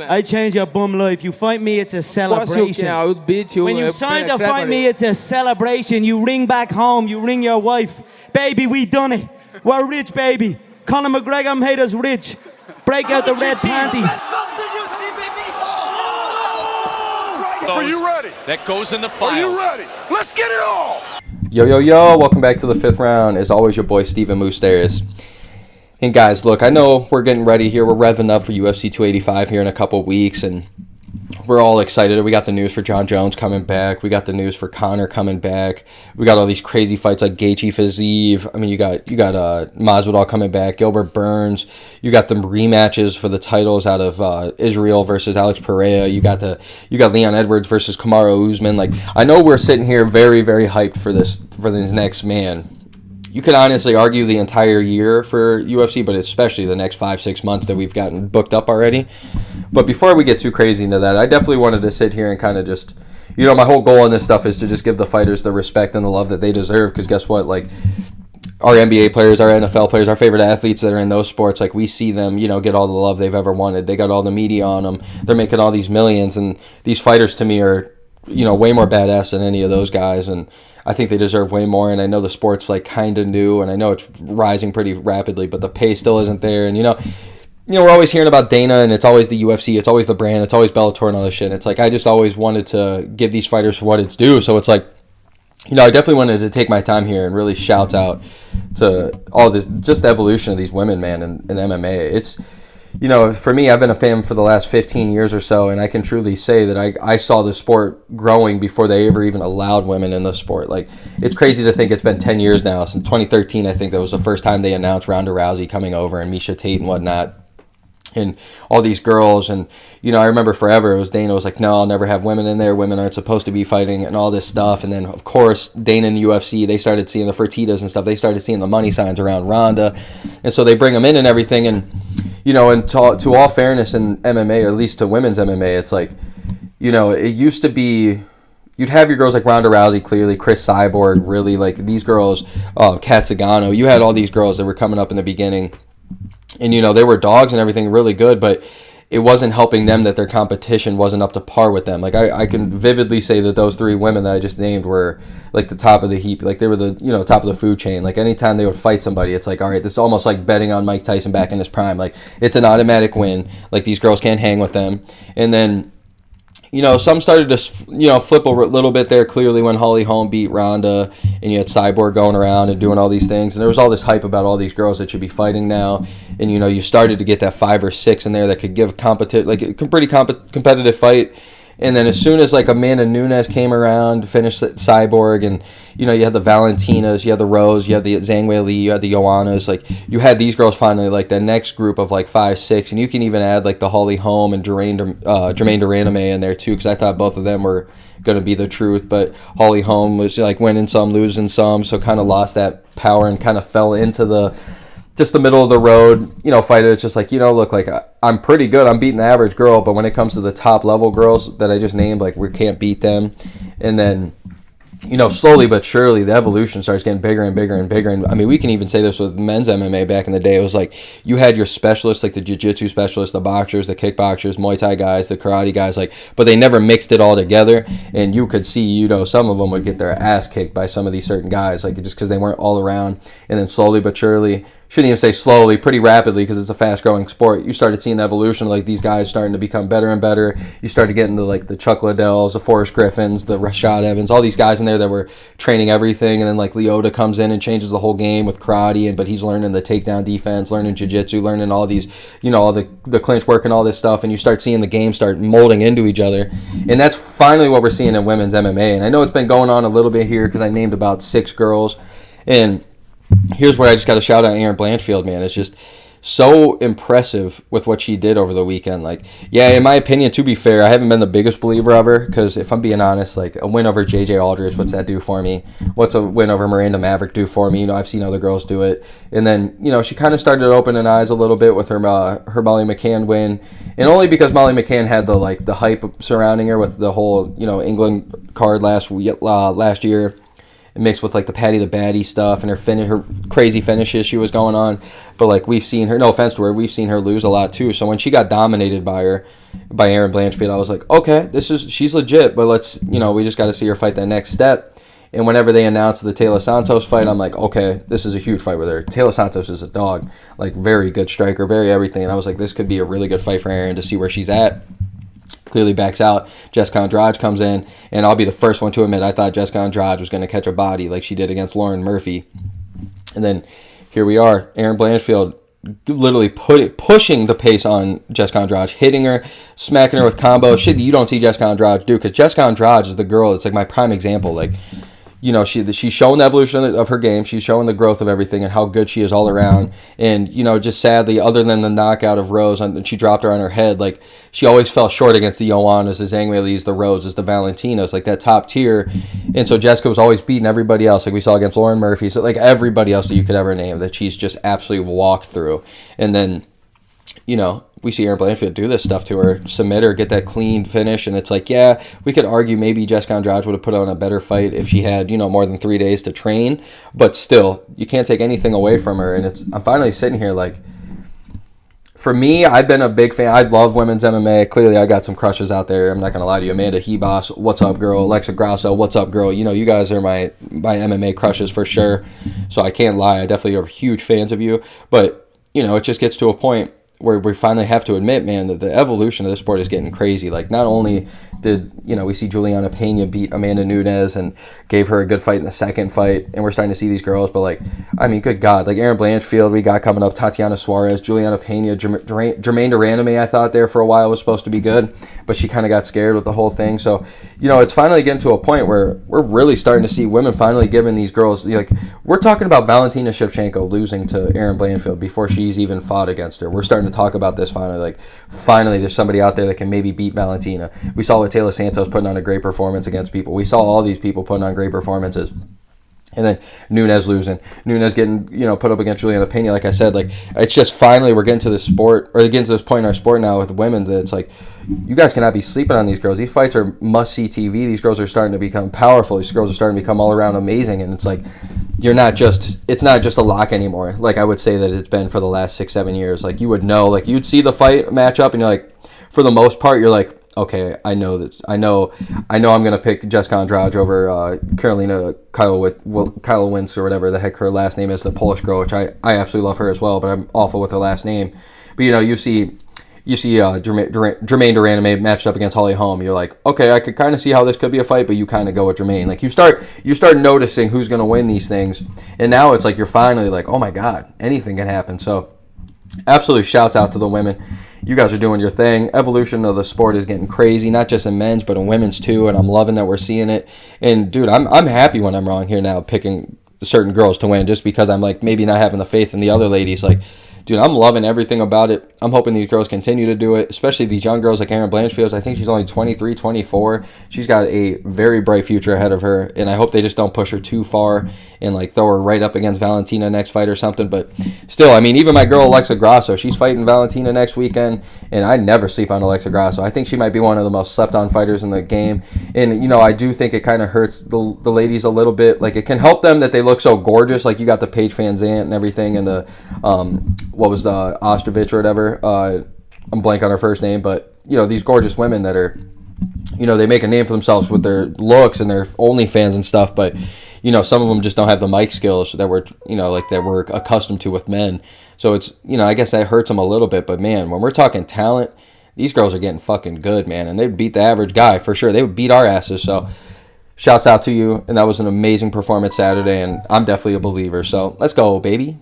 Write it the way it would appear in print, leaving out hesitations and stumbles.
I change your bum life. You fight me, it's a celebration. I would beat you. When you sign to fight me, it's a celebration. You ring back home, you ring your wife. Baby, we done it. We're rich, baby. Conor McGregor made us rich. Break out the red panties. Are you ready? That goes in the files. Are you ready? Let's get it all! Yo, yo, yo, welcome back to the fifth round. As always, your boy, Stephen Moustaris. And guys, look, I know we're getting ready here. We're revving up for UFC 285 here in a couple weeks, and we're all excited. We got the news for John Jones coming back. We got the news for Conor coming back. We got all these crazy fights like Gaethje Fiziev. I mean, you got Masvidal coming back, Gilbert Burns. You got the rematches for the titles out of Israel versus Alex Pereira. You got Leon Edwards versus Kamaru Usman. Like, I know we're sitting here very, very hyped for this next man. You could honestly argue the entire year for UFC, but especially the next 5-6 months that we've gotten booked up already. But before we get too crazy into that, I definitely wanted to sit here and kind of just, my whole goal in this stuff is to just give the fighters the respect and the love that they deserve. Because guess what? Like, our NBA players, our NFL players, our favorite athletes that are in those sports, like, we see them, get all the love they've ever wanted. They got all the media on them. They're making all these millions. And these fighters, to me, are, way more badass than any of those guys. And I think they deserve way more, and I know the sport's like kind of new, and I know it's rising pretty rapidly, but the pay still isn't there. And we're always hearing about Dana, and it's always the UFC, it's always the brand, it's always Bellator and all this shit. And it's like, I just always wanted to give these fighters what it's due. So it's like, I definitely wanted to take my time here and really shout out to all this, just the evolution of these women, man, in MMA. It's, for me, I've been a fan for the last 15 years or so, and I can truly say that I saw the sport growing before they ever even allowed women in the sport. Like, it's crazy to think it's been 10 years now. Since 2013, I think that was the first time they announced Ronda Rousey coming over and Miesha Tate and whatnot. And all these girls, and I remember forever it was Dana was like, no, I'll never have women in there, women aren't supposed to be fighting and all this stuff. And then of course Dana and the UFC, they started seeing the Fertitas and stuff, they started seeing the money signs around Ronda, and so they bring them in and everything. And and to all fairness in MMA, or at least to women's MMA, it's like, it used to be, you'd have your girls like Ronda Rousey, clearly, Chris Cyborg, really, like these girls, Kat Zingano, you had all these girls that were coming up in the beginning, and they were dogs and everything, really good, but it wasn't helping them that their competition wasn't up to par with them. Like, I can vividly say that those three women that I just named were like the top of the heap. Like, they were the top of the food chain. Like, anytime they would fight somebody, it's like, all right, this is almost like betting on Mike Tyson back in his prime. Like, it's an automatic win. Like, these girls can't hang with them. And then some started to, flip a little bit there, clearly, when Holly Holm beat Ronda, and you had Cyborg going around and doing all these things, and there was all this hype about all these girls that should be fighting now, and, you started to get that 5 or 6 in there that could give a pretty competitive fight. And then as soon as, like, Amanda Nunes came around, finished Cyborg, and, you had the Valentinas, you had the Rose, you had the Zhang Weili, you had the Joannas, like, you had these girls finally, like, the next group of, like, 5, 6, and you can even add, like, the Holly Holm and Jermaine Durandame in there, too, because I thought both of them were going to be the truth, but Holly Holm was, like, winning some, losing some, so kind of lost that power and kind of fell into just the middle of the road, fighter. It's just like, look, like, I'm pretty good. I'm beating the average girl, but when it comes to the top level girls that I just named, like, we can't beat them. And then, slowly but surely, the evolution starts getting bigger and bigger and bigger. And I mean, we can even say this with men's MMA back in the day. It was like, you had your specialists, like the jiu-jitsu specialists, the boxers, the kickboxers, Muay Thai guys, the karate guys, like, but they never mixed it all together. And you could see, some of them would get their ass kicked by some of these certain guys, like, just because they weren't all around. And then slowly but surely, shouldn't even say slowly, pretty rapidly, because it's a fast-growing sport, you started seeing the evolution of, like, these guys starting to become better and better. You started getting to, like, the Chuck Liddells, the Forrest Griffins, the Rashad Evans, all these guys in there that were training everything. And then, like, Leota comes in and changes the whole game with karate, but he's learning the takedown defense, learning jiu-jitsu, learning all these, all the clinch work and all this stuff. And you start seeing the game start molding into each other. And that's finally what we're seeing in women's MMA. And I know it's been going on a little bit here because I named about 6 girls. And here's where I just got to shout out Erin Blanchfield, man. It's just so impressive with what she did over the weekend. Like, yeah, in my opinion, to be fair, I haven't been the biggest believer of her, because if I'm being honest, like, a win over JJ Aldridge, what's that do for me? What's a win over Miranda Maverick do for me? I've seen other girls do it. And then, she kind of started opening eyes a little bit with her Molly McCann win, and only because Molly McCann had the hype surrounding her with the whole, England card last year. mixed with like the Patty the Batty stuff and her crazy finishes she was going on. But like we've seen her, no offense to her, we've seen her lose a lot too. So when she got dominated by Erin Blanchfield, I was like, okay, she's legit, but let's, we just got to see her fight that next step. And whenever they announced the Taylor Santos fight, I'm like, okay, this is a huge fight with her. Taylor Santos is a dog, like very good striker, very everything. And I was like, this could be a really good fight for Erin to see where she's at. Clearly backs out. Jessica Andrade comes in, and I'll be the first one to admit I thought Jessica Andrade was going to catch a body like she did against Lauren Murphy. And then here we are, Erin Blanchfield literally pushing the pace on Jessica Andrade, hitting her, smacking her with combos. Shit that you don't see Jessica Andrade do, because Jessica Andrade is the girl. It's like my prime example. Like, she's showing the evolution of her game. She's showing the growth of everything and how good she is all around. And, just sadly, other than the knockout of Rose, and she dropped her on her head, like, she always fell short against the Joannas, the Zhang Weili's, the Roses, the Valentinas, like that top tier. And so Jessica was always beating everybody else, like we saw against Lauren Murphy. So, like, everybody else that you could ever name that she's just absolutely walked through. And then, we see Erin Blanchfield do this stuff to her, submit her, get that clean finish, and it's like, yeah, we could argue maybe Jessica Andrade would have put on a better fight if she had, more than 3 days to train, but still, you can't take anything away from her, and I'm finally sitting here like, for me, I've been a big fan. I love women's MMA. Clearly, I got some crushes out there. I'm not going to lie to you. Amanda Hebos, what's up, girl? Alexa Grasso, what's up, girl? You guys are my MMA crushes for sure, so I can't lie. I definitely are huge fans of you, but, it just gets to a point where we finally have to admit, man, that the evolution of this sport is getting crazy. Like, not only did, we see Juliana Pena beat Amanda Nunes and gave her a good fight in the second fight, and we're starting to see these girls, but, like, I mean, good God. Like, Erin Blanchfield, we got coming up, Tatiana Suarez, Juliana Pena, Jermaine Duraname, I thought there for a while was supposed to be good, but she kind of got scared with the whole thing. So, it's finally getting to a point where we're really starting to see women finally giving these girls, like, we're talking about Valentina Shevchenko losing to Erin Blanchfield before she's even fought against her. We're starting to talk about this finally. Like, finally, there's somebody out there that can maybe beat Valentina. We saw with Taylor Santos putting on a great performance against people. We saw all these people putting on great performances. And then Nunes losing. Nunes getting, put up against Juliana Pena. Like I said, like, it's just finally we're getting to this sport, or getting to this point in our sport now with women that it's like, you guys cannot be sleeping on these girls. These fights are must-see TV. These girls are starting to become powerful. These girls are starting to become all-around amazing. And it's like, it's not just a lock anymore. Like I would say that it's been for the last 6-7 years. Like, you would know, like, you'd see the fight matchup and you're like, for the most part, you're like, okay, I know that. I know I'm gonna pick Jessica Andrade over Carolina Kyle Wintz or whatever the heck her last name is, the Polish girl, which I absolutely love her as well, but I'm awful with her last name. But you see Jermaine Duraname matched up against Holly Holm. You're like, okay, I could kind of see how this could be a fight, but you kind of go with Jermaine. Like, you start noticing who's gonna win these things, and now it's like you're finally like, oh my God, anything can happen. So, absolutely, shouts out to the women. You guys are doing your thing. Evolution of the sport is getting crazy, not just in men's, but in women's too, and I'm loving that we're seeing it. And, dude, I'm happy when I'm wrong here now, picking certain girls to win, just because I'm, like, maybe not having the faith in the other ladies. Like, dude, I'm loving everything about it. I'm hoping these girls continue to do it, especially these young girls like Erin Blanchfield. I think she's only 23, 24. She's got a very bright future ahead of her, and I hope they just don't push her too far and, like, throw her right up against Valentina next fight or something. But still, I mean, even my girl Alexa Grasso, she's fighting Valentina next weekend, and I never sleep on Alexa Grasso. I think she might be one of the most slept-on fighters in the game. And, I do think it kind of hurts the ladies a little bit. Like, it can help them that they look so gorgeous. Like, you got the Paige Van Zandt and everything, and the what was the Ostrovich or whatever. I'm blank on her first name, but these gorgeous women that are, they make a name for themselves with their looks and their OnlyFans and stuff, but some of them just don't have the mic skills that we're accustomed to with men. So it's, I guess that hurts them a little bit, but man, when we're talking talent, these girls are getting fucking good, man, and they'd beat the average guy for sure. They would beat our asses. So shouts out to you, and that was an amazing performance Saturday, and I'm definitely a believer. So let's go, baby.